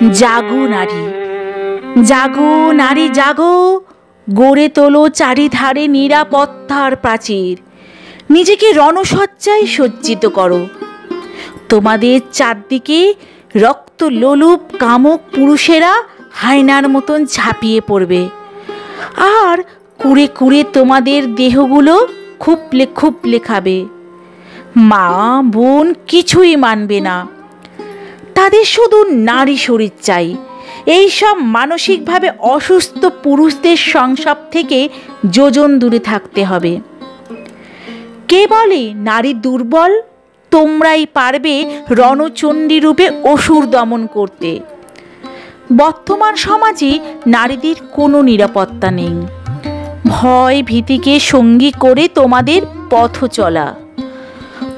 জাগো নারী, জাগো নারী জাগো, গড়ে তোলো চারিধারে নিরাপত্তার প্রাচীর, নিজেকে রণসজ্জায় সজ্জিত করো। তোমাদের চারদিকে রক্ত লোলুপ কামক পুরুষেরা হায়নার মতন ঝাঁপিয়ে পড়বে, আর কুড়ে কুড়ে তোমাদের দেহগুলো খুপলে খুপলে খাবে। মা বোন কিছুই মানবে না, তাদের শুধু নারী শরীর চাই। এই সব মানসিকভাবে অসুস্থ পুরুষদের সংসার থেকে যোজন দূরে থাকতে হবে। কে বলে নারী দুর্বল? তোমরাই পারবে রণচণ্ডী রূপে অসুর দমন করতে। বর্তমান সমাজে নারীদের কোনো নিরাপত্তা নেই। ভয় ভীতিকে সঙ্গী করে তোমাদের পথ চলা।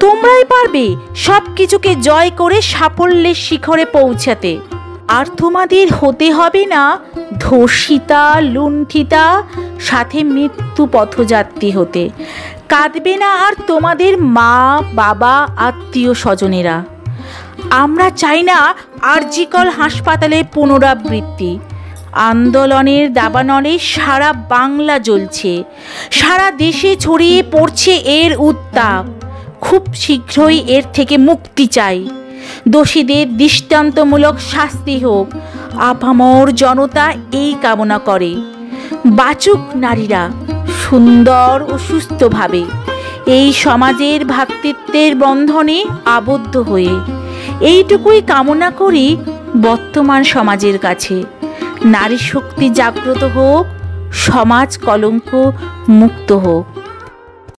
তোমরাই পারবে সব কিছুকে জয় করে সাফল্যের শিখরে পৌঁছাতে। আর তোমাদের হতে হবে না ধর্ষিতা, লুণ্ঠিতা, সাথে মৃত্যু পথযাত্রী হতে। কাঁদবে না আর তোমাদের মা বাবা আত্মীয় স্বজনেরা। আমরা চাই না আরজিকর হাসপাতালের পুনরাবৃত্তি। আন্দোলনের দাবানলে সারা বাংলা জ্বলছে, সারা দেশে ছড়িয়ে পড়ছে এর উত্তাপ। খুব শীঘ্রই এর থেকে মুক্তি চাই। দোষীদের দৃষ্টান্তমূলক শাস্তি হোক। আপামর জনতা এই কামনা করে। বাঁচুক নারীরা সুন্দর ও সুস্থভাবে, এই সমাজের ভ্রাতৃত্বের বন্ধনে আবদ্ধ হয়ে। এইটুকুই কামনা করি বর্তমান সমাজের কাছে। নারী শক্তি জাগ্রত হোক, সমাজ কলঙ্ক মুক্ত হোক।